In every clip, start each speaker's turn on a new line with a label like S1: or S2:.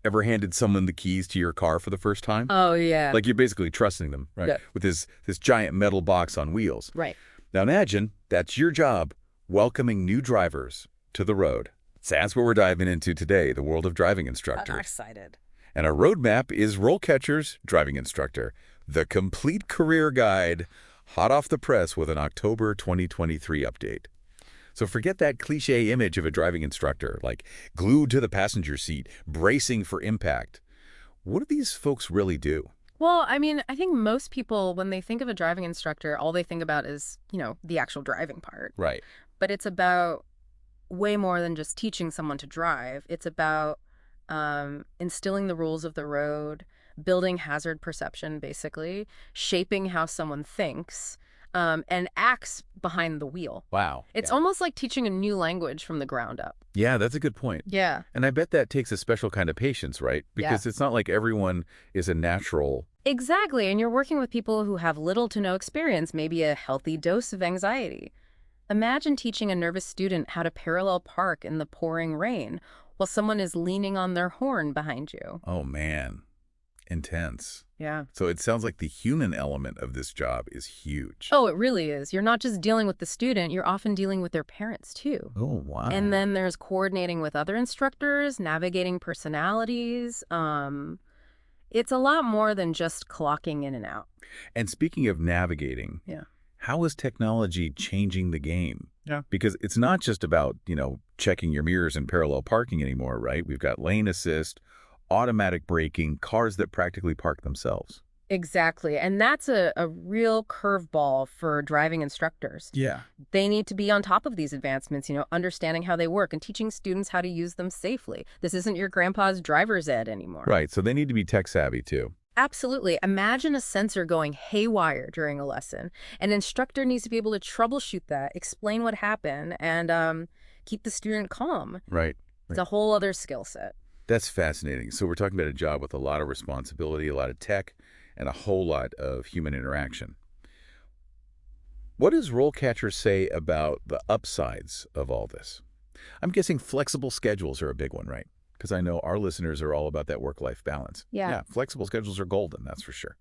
S1: Ever handed someone the keys to your car for the first time?
S2: Oh, yeah.
S1: Like you're basically trusting them, right?
S2: Yeah.
S1: With this giant metal box on wheels.
S2: Right.
S1: Now imagine that's your job, welcoming new drivers to the road. So that's what we're diving into today, the world of driving
S2: I'm
S1: instructors.
S2: excited.
S1: And our roadmap is RoleCatcher's Driving Instructor, the complete career guide, hot off the press with an October 2023 update. So forget that cliche image of a driving instructor, like glued to the passenger seat, bracing for impact. What do these folks really do?
S2: Well, I mean, I think most people, when they think of a driving instructor, all they think about is, the actual driving part.
S1: Right.
S2: But it's about way more than just teaching someone to drive. It's about instilling the rules of the road, building hazard perception, basically, shaping how someone thinks, and acts behind the wheel.
S1: Wow.
S2: It's almost like teaching a new language from the ground up.
S1: Yeah, that's a good point.
S2: Yeah.
S1: And I bet that takes a special kind of patience, right? Because it's not like everyone is a natural.
S2: Exactly. And you're working with people who have little to no experience, maybe a healthy dose of anxiety. Imagine teaching a nervous student how to parallel park in the pouring rain while someone is leaning on their horn behind you.
S1: Oh, man. Intense.
S2: Yeah.
S1: So it sounds like the human element of this job is huge.
S2: Oh, it really is. You're not just dealing with the student, you're often dealing with their parents, too.
S1: Oh, wow.
S2: And then there's coordinating with other instructors, navigating personalities. It's a lot more than just clocking in and out.
S1: And speaking of navigating,
S2: Yeah.
S1: how is technology changing the game?
S2: Yeah.
S1: Because it's not just about, checking your mirrors and parallel parking anymore, right? We've got lane assist, automatic braking, cars that practically park themselves.
S2: Exactly. And that's a real curveball for driving instructors.
S1: Yeah.
S2: They need to be on top of these advancements, understanding how they work and teaching students how to use them safely. This isn't your grandpa's driver's ed anymore.
S1: Right. So they need to be tech savvy, too.
S2: Absolutely. Imagine a sensor going haywire during a lesson. An instructor needs to be able to troubleshoot that, explain what happened, and keep the student calm.
S1: Right.
S2: It's a whole other skill set.
S1: That's fascinating. So we're talking about a job with a lot of responsibility, a lot of tech, and a whole lot of human interaction. What does RoleCatcher say about the upsides of all this? I'm guessing flexible schedules are a big one, right? Because I know our listeners are all about that work-life balance.
S2: Yeah.
S1: Flexible schedules are golden, that's for sure.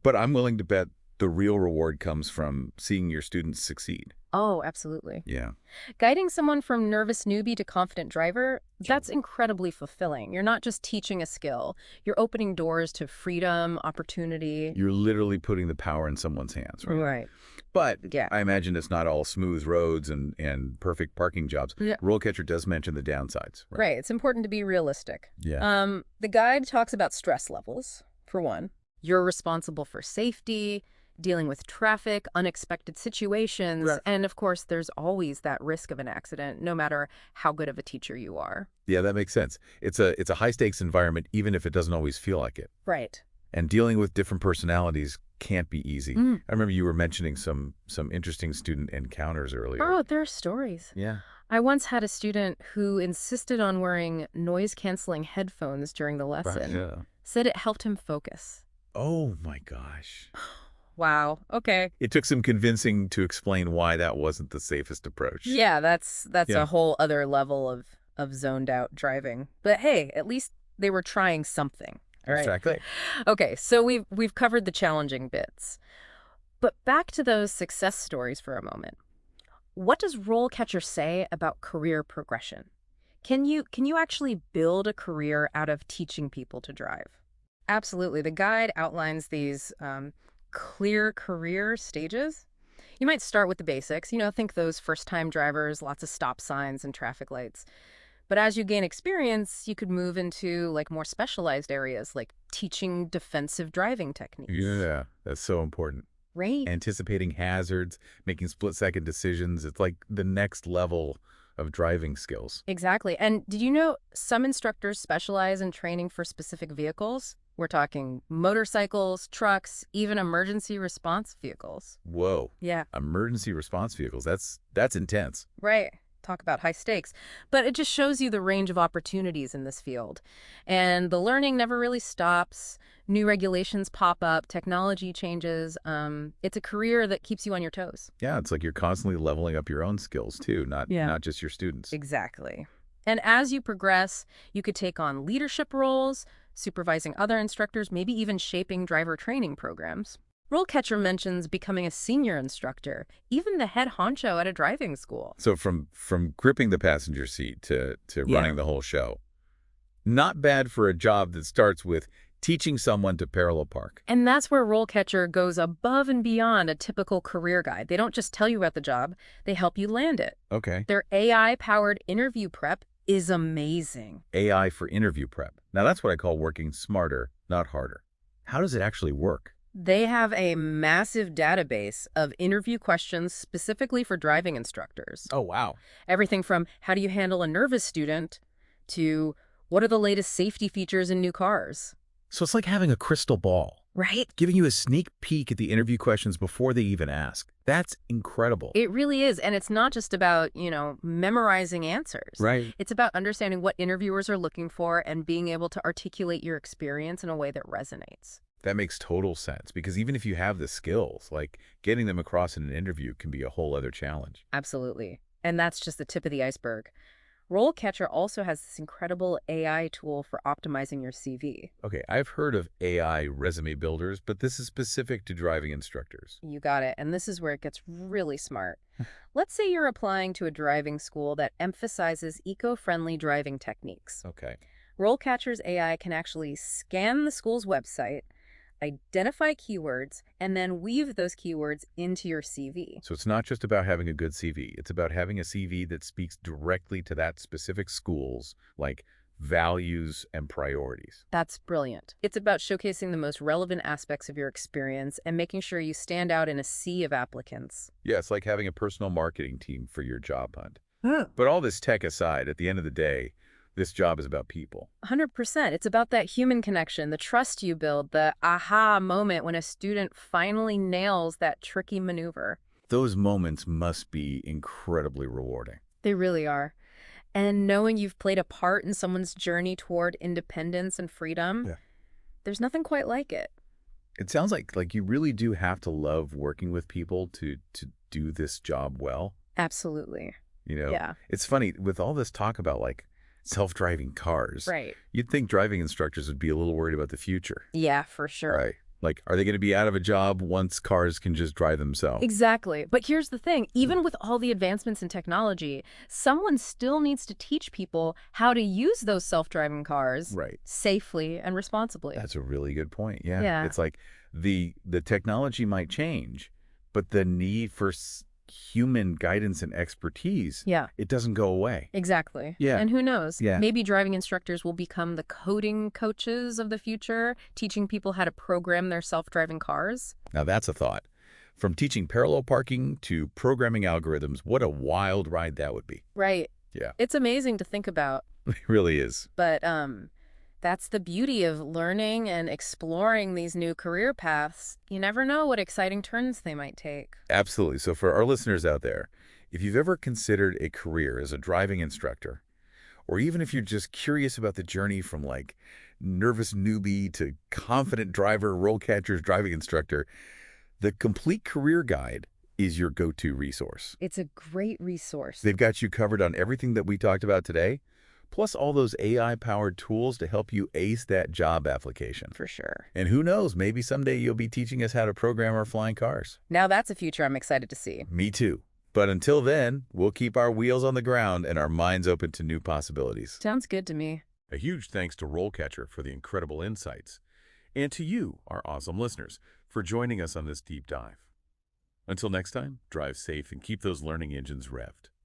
S1: But I'm willing to bet the real reward comes from seeing your students succeed.
S2: Oh, absolutely.
S1: Yeah.
S2: Guiding someone from nervous newbie to confident driver, that's incredibly fulfilling. You're not just teaching a skill. You're opening doors to freedom, opportunity.
S1: You're literally putting the power in someone's hands, right?
S2: Right.
S1: But
S2: Yeah.
S1: I imagine it's not all smooth roads and perfect parking jobs.
S2: Yeah.
S1: RoleCatcher does mention the downsides.
S2: Right. It's important to be realistic.
S1: Yeah.
S2: The guide talks about stress levels, for one. You're responsible for safety, dealing with traffic, unexpected situations,
S1: Right.
S2: and of course, there's always that risk of an accident, no matter how good of a teacher you are.
S1: Yeah, that makes sense. It's a high-stakes environment, even if it doesn't always feel like it.
S2: Right.
S1: And dealing with different personalities can't be easy.
S2: Mm.
S1: I remember you were mentioning some interesting student encounters earlier.
S2: Oh, there are stories.
S1: Yeah.
S2: I once had a student who insisted on wearing noise-canceling headphones during the lesson.
S1: Yeah.
S2: Said it helped him focus.
S1: Oh, my gosh.
S2: Wow. Okay.
S1: It took some convincing to explain why that wasn't the safest approach.
S2: Yeah, that's
S1: Yeah.
S2: a whole other level of zoned out driving. But hey, at least they were trying something. All right.
S1: Exactly.
S2: Okay, so we've covered the challenging bits. But back to those success stories for a moment. What does RoleCatcher say about career progression? Can you actually build a career out of teaching people to drive? Absolutely. The guide outlines these clear career stages. You might start with the basics, think those first-time drivers, lots of stop signs and traffic lights. But as you gain experience, you could move into more specialized areas like teaching defensive driving techniques.
S1: Yeah, that's so important.
S2: Right.
S1: Anticipating hazards, making split-second decisions. It's like the next level of driving skills.
S2: Exactly. And did you know some instructors specialize in training for specific vehicles? We're talking motorcycles, trucks, even emergency response vehicles.
S1: Whoa.
S2: Yeah.
S1: Emergency response vehicles. That's intense.
S2: Right. Talk about high stakes. But it just shows you the range of opportunities in this field. And the learning never really stops. New regulations pop up, technology changes. It's a career that keeps you on your toes.
S1: Yeah, it's like you're constantly leveling up your own skills too, not just your students.
S2: Exactly. And as you progress, you could take on leadership roles, supervising other instructors, maybe even shaping driver training programs. RoleCatcher mentions becoming a senior instructor, even the head honcho at a driving school.
S1: So from gripping the passenger seat to
S2: Yeah.
S1: running the whole show. Not bad for a job that starts with teaching someone to parallel park.
S2: And that's where RoleCatcher goes above and beyond a typical career guide. They don't just tell you about the job, they help you land it.
S1: Okay.
S2: Their AI-powered interview prep is amazing.
S1: AI for interview prep. Now that's what I call working smarter, not harder. How does it actually work?
S2: They have a massive database of interview questions specifically for driving instructors.
S1: Oh, wow.
S2: Everything from how do you handle a nervous student to what are the latest safety features in new cars?
S1: So it's like having a crystal ball,
S2: Right?
S1: giving you a sneak peek at the interview questions before they even ask. That's incredible.
S2: It really is. And it's not just about, memorizing answers.
S1: Right.
S2: It's about understanding what interviewers are looking for and being able to articulate your experience in a way that resonates.
S1: That makes total sense because even if you have the skills, like getting them across in an interview can be a whole other challenge.
S2: Absolutely. And that's just the tip of the iceberg. RoleCatcher also has this incredible AI tool for optimizing your CV.
S1: Okay, I've heard of AI resume builders, but this is specific to driving instructors.
S2: You got it. And this is where it gets really smart. Let's say you're applying to a driving school that emphasizes eco-friendly driving techniques.
S1: Okay.
S2: RoleCatcher's AI can actually scan the school's website, identify keywords, and then weave those keywords into your CV.
S1: So it's not just about having a good CV. It's about having a CV that speaks directly to that specific school's, like, values and priorities.
S2: That's brilliant. It's about showcasing the most relevant aspects of your experience and making sure you stand out in a sea of applicants.
S1: Yeah, it's like having a personal marketing team for your job hunt. But all this tech aside, at the end of the day, this job is about people.
S2: 100%. It's about that human connection, the trust you build, the aha moment when a student finally nails that tricky maneuver.
S1: Those moments must be incredibly rewarding.
S2: They really are. And knowing you've played a part in someone's journey toward independence and freedom,
S1: Yeah.
S2: there's nothing quite like it.
S1: It sounds like you really do have to love working with people to do this job well.
S2: Absolutely. Yeah.
S1: It's funny, with all this talk about, like, self-driving cars,
S2: Right.
S1: you'd think driving instructors would be a little worried about the future.
S2: Yeah, for sure.
S1: Right. Like, are they going to be out of a job once cars can just drive themselves?
S2: Exactly. But here's the thing. Even with all the advancements in technology, someone still needs to teach people how to use those self-driving cars
S1: Right.
S2: safely and responsibly.
S1: That's a really good point. Yeah.
S2: Yeah.
S1: It's like the technology might change, but the need for human guidance and expertise,
S2: Yeah.
S1: it doesn't go away.
S2: Exactly.
S1: Yeah.
S2: And who knows?
S1: Yeah.
S2: Maybe driving instructors will become the coding coaches of the future, teaching people how to program their self-driving cars.
S1: Now that's a thought. From teaching parallel parking to programming algorithms, what a wild ride that would be.
S2: Right.
S1: Yeah.
S2: It's amazing to think about.
S1: It really is.
S2: But that's the beauty of learning and exploring these new career paths. You never know what exciting turns they might take.
S1: Absolutely. So for our listeners out there, if you've ever considered a career as a driving instructor, or even if you're just curious about the journey from, like, nervous newbie to confident driver, RoleCatcher's driving instructor, the Complete Career Guide is your go-to resource.
S2: It's a great resource.
S1: They've got you covered on everything that we talked about today, plus all those AI-powered tools to help you ace that job application.
S2: For sure.
S1: And who knows, maybe someday you'll be teaching us how to program our flying cars.
S2: Now that's a future I'm excited to see.
S1: Me too. But until then, we'll keep our wheels on the ground and our minds open to new possibilities.
S2: Sounds good to me.
S1: A huge thanks to RoleCatcher for the incredible insights, and to you, our awesome listeners, for joining us on this deep dive. Until next time, drive safe and keep those learning engines revved.